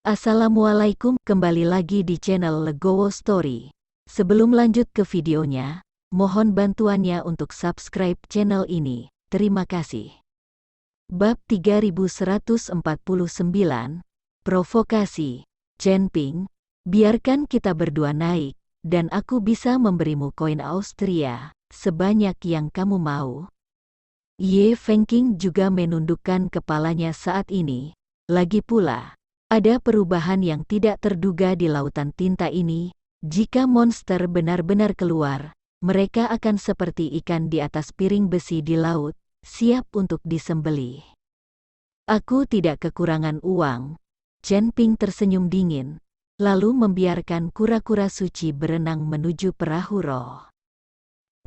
Assalamualaikum, kembali lagi di channel Legowo Story. Sebelum lanjut ke videonya, mohon bantuannya untuk subscribe channel ini. Terima kasih. Bab 3149, Provokasi. Chen Ping, biarkan kita berdua naik, dan aku bisa memberimu koin Austria, sebanyak yang kamu mau. Ye Fengqing juga menundukkan kepalanya saat ini. Lagi pula, ada perubahan yang tidak terduga di lautan tinta ini. Jika monster benar-benar keluar, mereka akan seperti ikan di atas piring besi di laut, siap untuk disembelih. Aku tidak kekurangan uang. Chen Ping tersenyum dingin, lalu membiarkan kura-kura suci berenang menuju perahu roh.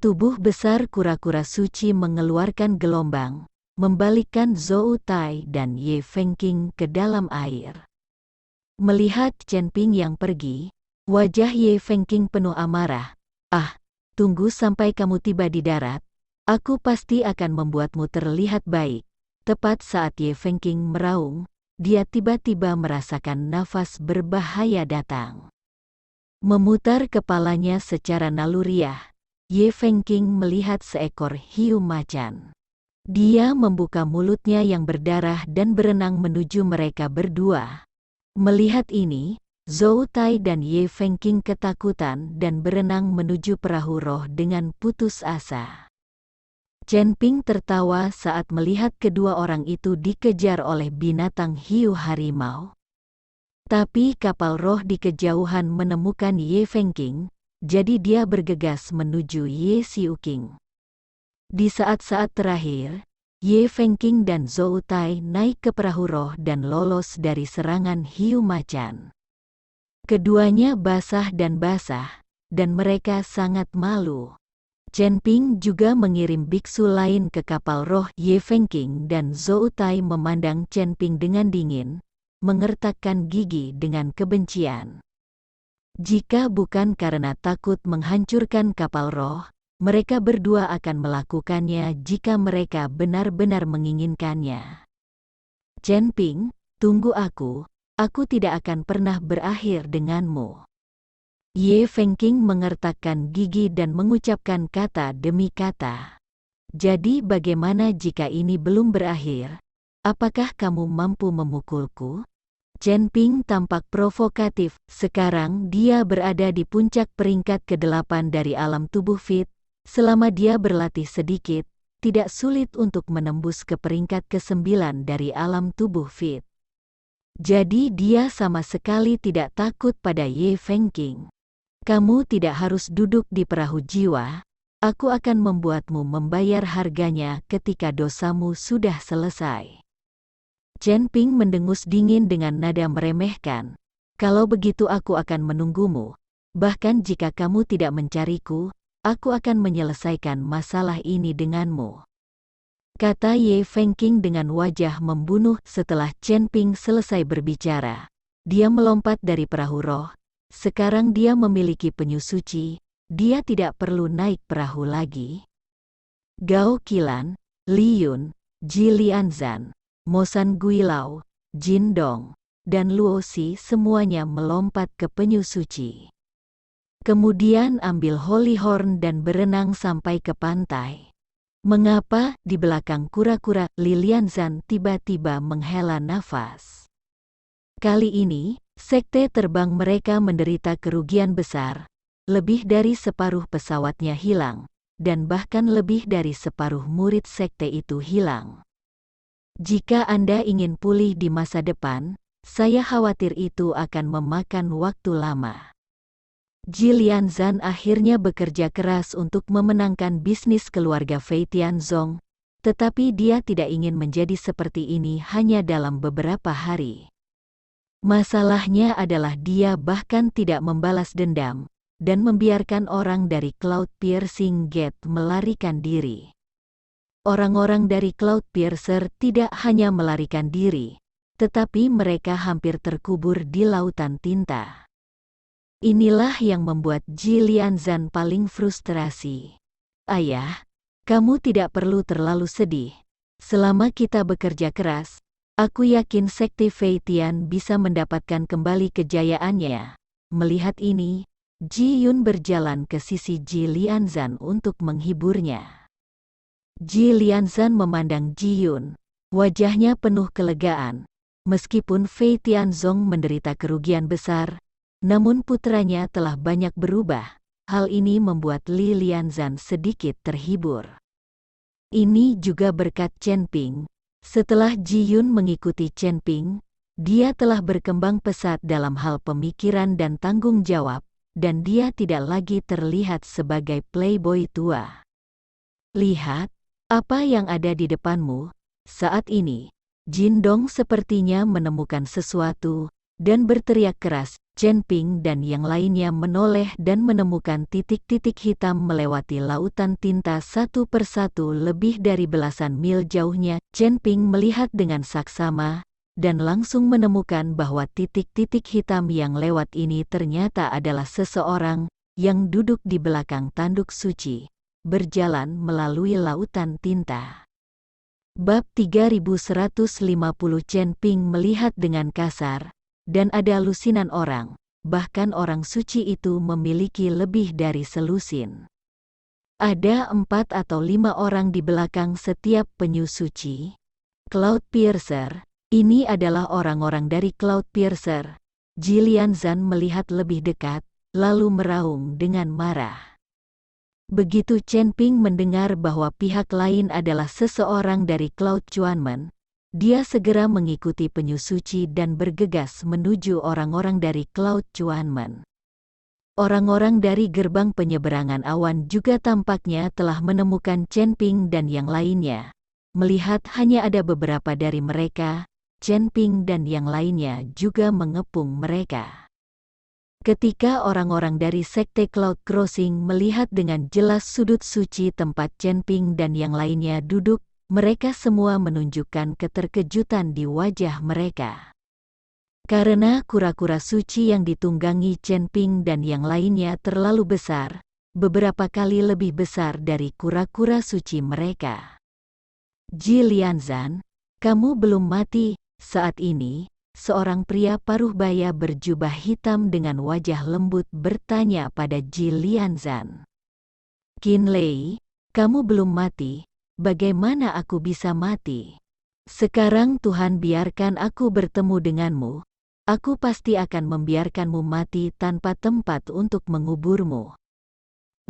Tubuh besar kura-kura suci mengeluarkan gelombang, membalikkan Zhou Tai dan Ye Fengqing ke dalam air. Melihat Chen Ping yang pergi, wajah Ye Fengqing penuh amarah. Ah, tunggu sampai kamu tiba di darat, aku pasti akan membuatmu terlihat baik. Tepat saat Ye Fengqing meraung, dia tiba-tiba merasakan nafas berbahaya datang. Memutar kepalanya secara naluriah, Ye Fengqing melihat seekor hiu macan. Dia membuka mulutnya yang berdarah dan berenang menuju mereka berdua. Melihat ini, Zhou Tai dan Ye Fengqing ketakutan dan berenang menuju perahu roh dengan putus asa. Chen Ping tertawa saat melihat kedua orang itu dikejar oleh binatang hiu harimau. Tapi kapal roh di kejauhan menemukan Ye Fengqing, jadi dia bergegas menuju Ye Xiuqing. Di saat-saat terakhir, Ye Fengqing dan Zhou Tai naik ke perahu roh dan lolos dari serangan hiu macan. Keduanya basah, dan mereka sangat malu. Chen Ping juga mengirim biksu lain ke kapal roh. Ye Fengqing dan Zhou Tai memandang Chen Ping dengan dingin, mengertakkan gigi dengan kebencian. Jika bukan karena takut menghancurkan kapal roh, mereka berdua akan melakukannya jika mereka benar-benar menginginkannya. Chen Ping, tunggu aku tidak akan pernah berakhir denganmu. Ye Fengqing mengertakkan gigi dan mengucapkan kata demi kata. Jadi bagaimana jika ini belum berakhir? Apakah kamu mampu memukulku? Chen Ping tampak provokatif. Sekarang dia berada di puncak peringkat ke-8 dari alam tubuh fit. Selama dia berlatih sedikit, tidak sulit untuk menembus ke peringkat ke-9 dari alam tubuh fit. Jadi dia sama sekali tidak takut pada Ye Fengqing. Kamu tidak harus duduk di perahu jiwa, aku akan membuatmu membayar harganya ketika dosamu sudah selesai. Chen Ping mendengus dingin dengan nada meremehkan. Kalau begitu aku akan menunggumu, bahkan jika kamu tidak mencariku, aku akan menyelesaikan masalah ini denganmu. Kata Ye Fengqing dengan wajah membunuh. Setelah Chen Ping selesai berbicara, dia melompat dari perahu roh. Sekarang dia memiliki penyu suci, dia tidak perlu naik perahu lagi. Gao Qilan, Li Yun, Ji Lianzan, Mo San Guilao, Jin Dong, dan Luo Xi semuanya melompat ke penyu suci. Kemudian ambil Holy Horn dan berenang sampai ke pantai. Mengapa di belakang kura-kura? Li Lianzan tiba-tiba menghela nafas. Kali ini, sekte terbang mereka menderita kerugian besar. Lebih dari separuh pesawatnya hilang, dan bahkan lebih dari separuh murid sekte itu hilang. Jika Anda ingin pulih di masa depan, saya khawatir itu akan memakan waktu lama. Ji Lianzan akhirnya bekerja keras untuk memenangkan bisnis keluarga Fei Tianzong, tetapi dia tidak ingin menjadi seperti ini hanya dalam beberapa hari. Masalahnya adalah dia bahkan tidak membalas dendam, dan membiarkan orang dari Cloud Piercing Gate melarikan diri. Orang-orang dari Cloud Piercer tidak hanya melarikan diri, tetapi mereka hampir terkubur di lautan tinta. Inilah yang membuat Ji Lianzan paling frustrasi. Ayah, kamu tidak perlu terlalu sedih. Selama kita bekerja keras, Aku yakin Sekte Fei Tian bisa mendapatkan kembali kejayaannya. Melihat ini, Ji Yun berjalan ke sisi Ji Lianzan untuk menghiburnya. Ji Lianzan memandang Ji Yun. Wajahnya penuh kelegaan. Meskipun Fei Tianzong menderita kerugian besar, namun putranya telah banyak berubah. Hal ini membuat Li Lianzan sedikit terhibur. Ini juga berkat Chen Ping. Setelah Ji Yun mengikuti Chen Ping, dia telah berkembang pesat dalam hal pemikiran dan tanggung jawab, dan dia tidak lagi terlihat sebagai playboy tua. Lihat, apa yang ada di depanmu. Saat ini, Jin Dong sepertinya menemukan sesuatu, dan berteriak keras. Chen Ping dan yang lainnya menoleh dan menemukan titik-titik hitam melewati lautan tinta satu persatu lebih dari belasan mil jauhnya. Chen Ping melihat dengan saksama, dan langsung menemukan bahwa titik-titik hitam yang lewat ini ternyata adalah seseorang yang duduk di belakang tanduk suci, berjalan melalui lautan tinta. Bab 3150. Chen Ping melihat dengan kasar, dan ada lusinan orang, bahkan orang suci itu memiliki lebih dari selusin. Ada 4 atau 5 orang di belakang setiap penyu suci. Cloud Piercer, ini adalah orang-orang dari Cloud Piercer. Ji Lianzan melihat lebih dekat, lalu meraung dengan marah. Begitu Chen Ping mendengar bahwa pihak lain adalah seseorang dari Cloud Chuanmen, dia segera mengikuti penyu suci dan bergegas menuju orang-orang dari Cloud Chuanmen. Orang-orang dari gerbang penyeberangan awan juga tampaknya telah menemukan Chen Ping dan yang lainnya. Melihat hanya ada beberapa dari mereka, Chen Ping dan yang lainnya juga mengepung mereka. Ketika orang-orang dari Sekte Cloud Crossing melihat dengan jelas sudut suci tempat Chen Ping dan yang lainnya duduk, mereka semua menunjukkan keterkejutan di wajah mereka. Karena kura-kura suci yang ditunggangi Chen Ping dan yang lainnya terlalu besar, beberapa kali lebih besar dari kura-kura suci mereka. Ji Lianzan, kamu belum mati. Saat ini, seorang pria paruh baya berjubah hitam dengan wajah lembut bertanya pada Ji Lianzan. Qin Lei, kamu belum mati. Bagaimana aku bisa mati? Sekarang Tuhan biarkan aku bertemu denganmu. Aku pasti akan membiarkanmu mati tanpa tempat untuk menguburmu.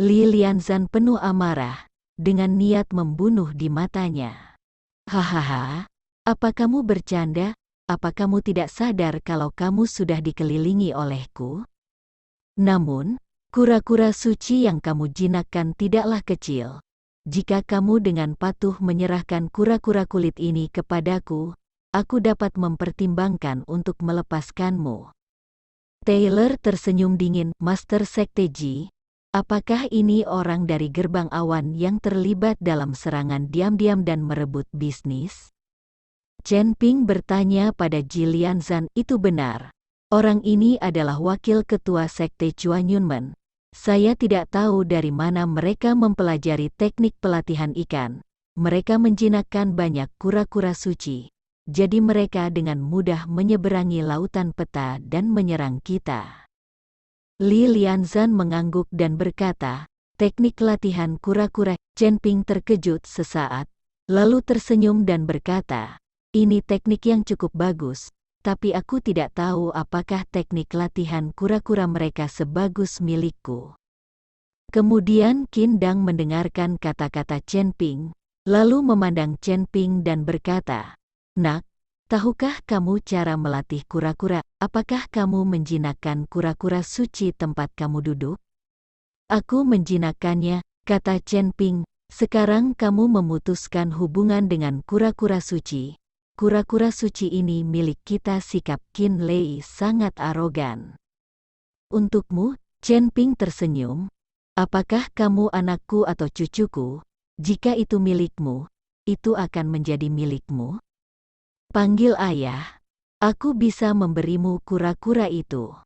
Li Lianzan penuh amarah, dengan niat membunuh di matanya. Hahaha, apa kamu bercanda? Apa kamu tidak sadar kalau kamu sudah dikelilingi olehku? Namun, kura-kura suci yang kamu jinakkan tidaklah kecil. Jika kamu dengan patuh menyerahkan kura-kura kulit ini kepadaku, aku dapat mempertimbangkan untuk melepaskanmu. Taylor tersenyum dingin. Master Sekte Ji, apakah ini orang dari gerbang awan yang terlibat dalam serangan diam-diam dan merebut bisnis? Chen Ping bertanya pada Ji Lianzan. Itu benar. Orang ini adalah wakil ketua Sekte Chuanyunmen. Saya tidak tahu dari mana mereka mempelajari teknik pelatihan ikan. Mereka menjinakkan banyak kura-kura suci. Jadi mereka dengan mudah menyeberangi lautan peta dan menyerang kita. Li Lianzan mengangguk dan berkata, teknik latihan kura-kura. Chen Ping terkejut sesaat, lalu tersenyum dan berkata, ini teknik yang cukup bagus. Tapi aku tidak tahu apakah teknik latihan kura-kura mereka sebagus milikku. Kemudian Qin Dang mendengarkan kata-kata Chen Ping, lalu memandang Chen Ping dan berkata, Nak, tahukah kamu cara melatih kura-kura? Apakah kamu menjinakkan kura-kura suci tempat kamu duduk? Aku menjinakkannya, kata Chen Ping. Sekarang kamu memutuskan hubungan dengan kura-kura suci. Kura-kura suci ini milik kita. Sikap Qin Lei sangat arogan. Untukmu, Chen Ping tersenyum. Apakah kamu anakku atau cucuku? Jika itu milikmu, itu akan menjadi milikmu. Panggil ayah. Aku bisa memberimu kura-kura itu.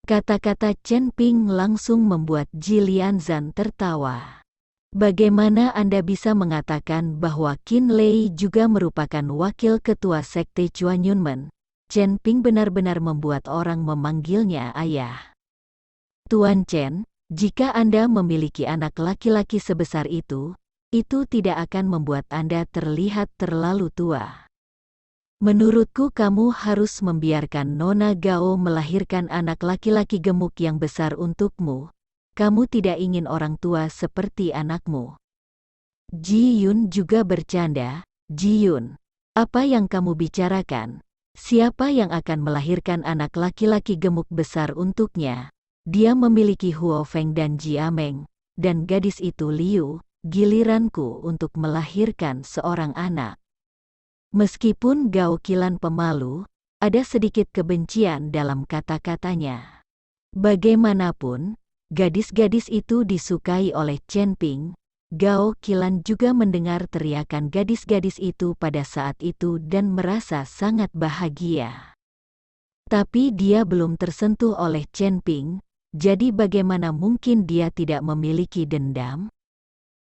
Kata-kata Chen Ping langsung membuat Ji Lianzan tertawa. Bagaimana Anda bisa mengatakan bahwa Qin Lei juga merupakan wakil ketua sekte Chuanyunmen? Chen Ping benar-benar membuat orang memanggilnya ayah. Tuan Chen, jika Anda memiliki anak laki-laki sebesar itu tidak akan membuat Anda terlihat terlalu tua. Menurutku kamu harus membiarkan Nona Gao melahirkan anak laki-laki gemuk yang besar untukmu. Kamu tidak ingin orang tua seperti anakmu. Ji Yun juga bercanda. Ji Yun, apa yang kamu bicarakan? Siapa yang akan melahirkan anak laki-laki gemuk besar untuknya? Dia memiliki Huo Feng dan Jiameng, dan gadis itu Liu. Giliranku untuk melahirkan seorang anak. Meskipun Gao Qilan pemalu, ada sedikit kebencian dalam kata-katanya. Bagaimanapun, gadis-gadis itu disukai oleh Chen Ping. Gao Qilan juga mendengar teriakan gadis-gadis itu pada saat itu dan merasa sangat bahagia. Tapi dia belum tersentuh oleh Chen Ping, jadi bagaimana mungkin dia tidak memiliki dendam?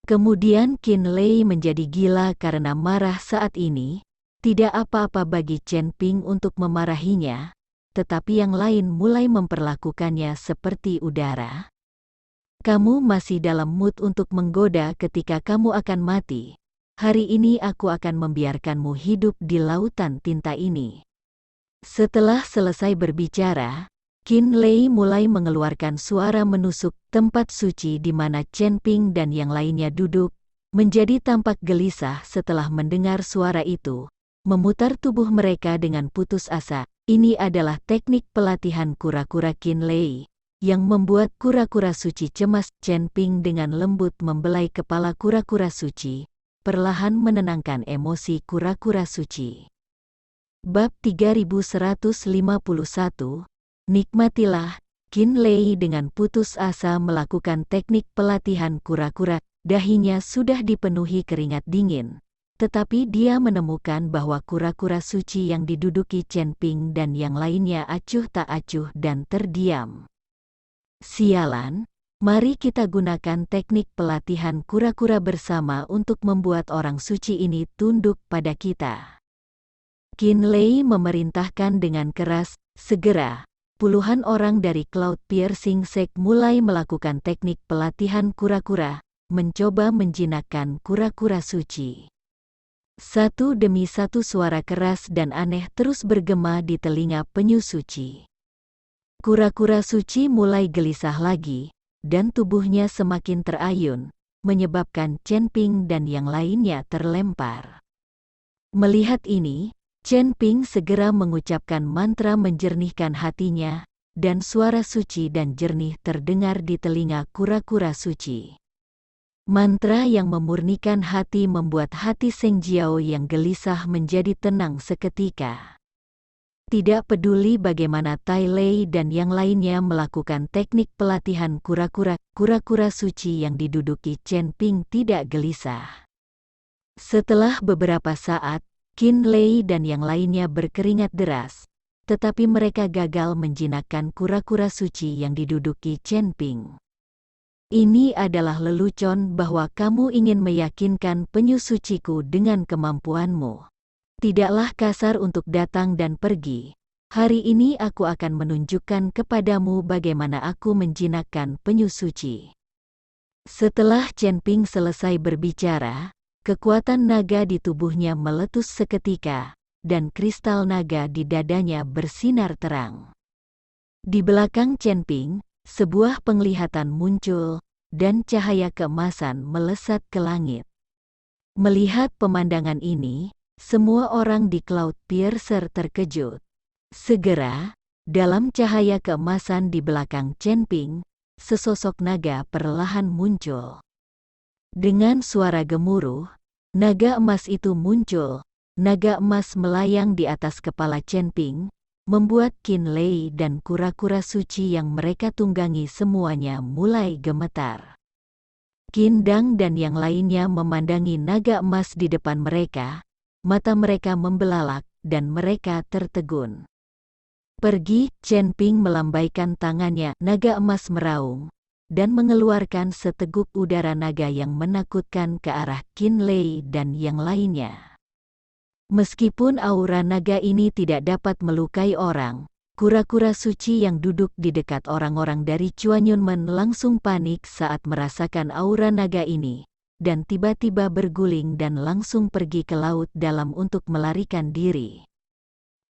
Kemudian Qin Lei menjadi gila karena marah saat ini. Tidak apa-apa bagi Chen Ping untuk memarahinya, tetapi yang lain mulai memperlakukannya seperti udara. Kamu masih dalam mood untuk menggoda ketika kamu akan mati. Hari ini aku akan membiarkanmu hidup di lautan tinta ini. Setelah selesai berbicara, Qin Lei mulai mengeluarkan suara menusuk tempat suci di mana Chen Ping dan yang lainnya duduk, menjadi tampak gelisah setelah mendengar suara itu, memutar tubuh mereka dengan putus asa. Ini adalah teknik pelatihan kura-kura Qin Lei, yang membuat kura-kura suci cemas. Chen Ping dengan lembut membelai kepala kura-kura suci, perlahan menenangkan emosi kura-kura suci. Bab 3151. Nikmatilah. Qin Lei dengan putus asa melakukan teknik pelatihan kura-kura. Dahinya sudah dipenuhi keringat dingin, tetapi dia menemukan bahwa kura-kura suci yang diduduki Chen Ping dan yang lainnya acuh tak acuh dan terdiam. Sialan, mari kita gunakan teknik pelatihan kura-kura bersama untuk membuat orang suci ini tunduk pada kita. Qin Lei memerintahkan dengan keras. Segera, puluhan orang dari Cloud Piercing Sect mulai melakukan teknik pelatihan kura-kura, mencoba menjinakkan kura-kura suci. Satu demi satu suara keras dan aneh terus bergema di telinga penyu suci. Kura-kura suci mulai gelisah lagi, dan tubuhnya semakin terayun, menyebabkan Chen Ping dan yang lainnya terlempar. Melihat ini, Chen Ping segera mengucapkan mantra menjernihkan hatinya, dan suara suci dan jernih terdengar di telinga kura-kura suci. Mantra yang memurnikan hati membuat hati Seng Jiao yang gelisah menjadi tenang seketika. Tidak peduli bagaimana Tai Lei dan yang lainnya melakukan teknik pelatihan kura-kura, kura-kura suci yang diduduki Chen Ping tidak gelisah. Setelah beberapa saat, Qin Lei dan yang lainnya berkeringat deras, tetapi mereka gagal menjinakkan kura-kura suci yang diduduki Chen Ping. Ini adalah lelucon bahwa kamu ingin meyakinkan penyu suciku dengan kemampuanmu. Tidaklah kasar untuk datang dan pergi. Hari ini aku akan menunjukkan kepadamu bagaimana aku menjinakkan penyu suci. Setelah Chen Ping selesai berbicara, kekuatan naga di tubuhnya meletus seketika, dan kristal naga di dadanya bersinar terang. Di belakang Chen Ping, sebuah penglihatan muncul, dan cahaya keemasan melesat ke langit. Melihat pemandangan ini, semua orang di Cloud Piercer terkejut. Segera, dalam cahaya keemasan di belakang Chen Ping, sesosok naga perlahan muncul. Dengan suara gemuruh, naga emas itu muncul. Naga emas melayang di atas kepala Chen Ping, membuat Qin Lei dan kura-kura suci yang mereka tunggangi semuanya mulai gemetar. Qin Dang dan yang lainnya memandangi naga emas di depan mereka, mata mereka membelalak, dan mereka tertegun. Pergi, Chen Ping melambaikan tangannya, naga emas meraung. dan mengeluarkan seteguk udara naga yang menakutkan ke arah Qin Lei dan yang lainnya. Meskipun aura naga ini tidak dapat melukai orang, kura-kura suci yang duduk di dekat orang-orang dari Chuanyunmen langsung panik saat merasakan aura naga ini, dan tiba-tiba berguling dan langsung pergi ke laut dalam untuk melarikan diri.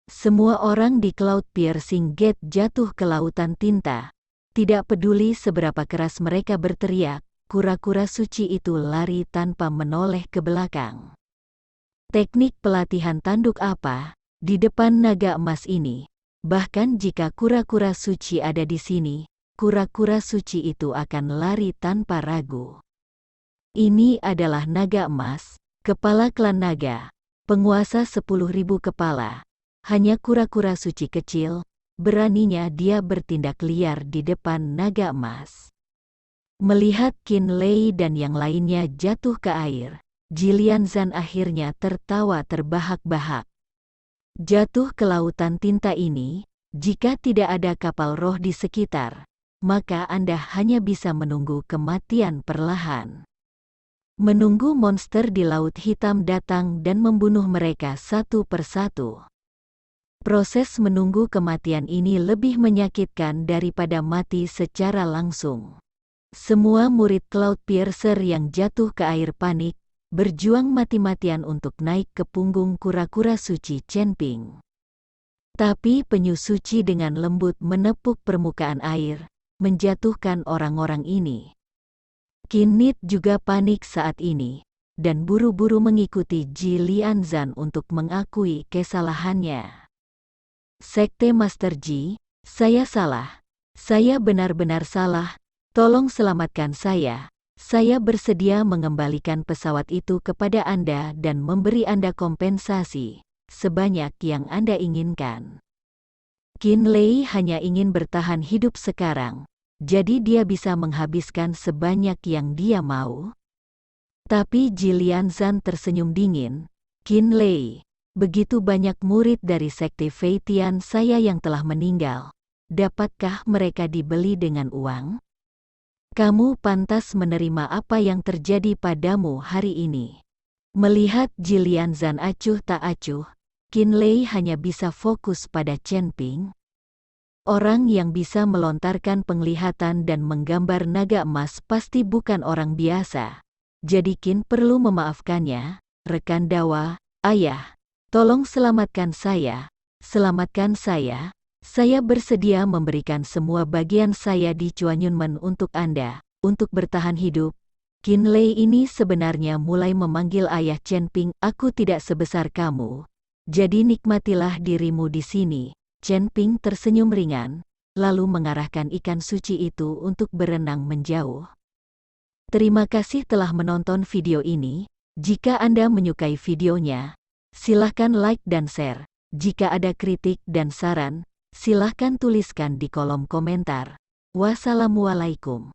Semua orang di Cloud Piercing Gate jatuh ke lautan tinta. Tidak peduli seberapa keras mereka berteriak, kura-kura suci itu lari tanpa menoleh ke belakang. Teknik pelatihan tanduk apa di depan naga emas ini? Bahkan jika kura-kura suci ada di sini, kura-kura suci itu akan lari tanpa ragu. Ini adalah naga emas, kepala klan naga, penguasa 10.000 kepala. Hanya kura-kura suci kecil, beraninya dia bertindak liar di depan naga emas. Melihat Qin Lei dan yang lainnya jatuh ke air, Jilian Zan akhirnya tertawa terbahak-bahak. Jatuh ke lautan tinta ini, jika tidak ada kapal roh di sekitar, maka Anda hanya bisa menunggu kematian perlahan. Menunggu monster di Laut Hitam datang dan membunuh mereka satu persatu. Proses menunggu kematian ini lebih menyakitkan daripada mati secara langsung. Semua murid Cloudpiercer yang jatuh ke air panik, berjuang mati-matian untuk naik ke punggung kura-kura suci Chenping. Tapi penyu suci dengan lembut menepuk permukaan air, menjatuhkan orang-orang ini. Qin Nit juga panik saat ini, dan buru-buru mengikuti Jilian Zan untuk mengakui kesalahannya. Sekte Master Ji, saya salah. Saya benar-benar salah. Tolong selamatkan saya. Saya bersedia mengembalikan pesawat itu kepada Anda dan memberi Anda kompensasi sebanyak yang Anda inginkan. Qin Lei hanya ingin bertahan hidup sekarang, jadi dia bisa menghabiskan sebanyak yang dia mau. Tapi Jilian Zan tersenyum dingin. Qin Lei, begitu banyak murid dari Sekte Feitian saya yang telah meninggal. Dapatkah mereka dibeli dengan uang? Kamu pantas menerima apa yang terjadi padamu hari ini. Melihat Jilian Zan acuh tak acuh, Qin Lei hanya bisa fokus pada Chenping. Orang yang bisa melontarkan penglihatan dan menggambar naga emas pasti bukan orang biasa. Jadi Qin perlu memaafkannya. Rekan dawa, ayah. Tolong selamatkan saya, selamatkan saya. Saya bersedia memberikan semua bagian saya di Chuanyunmen untuk Anda, untuk bertahan hidup. Qin Lei ini sebenarnya mulai memanggil ayah Chenping, aku tidak sebesar kamu. Jadi nikmatilah dirimu di sini. Chenping tersenyum ringan, lalu mengarahkan ikan suci itu untuk berenang menjauh. Terima kasih telah menonton video ini. Jika Anda menyukai videonya, silahkan like dan share. Jika ada kritik dan saran, silahkan tuliskan di kolom komentar. Wassalamualaikum.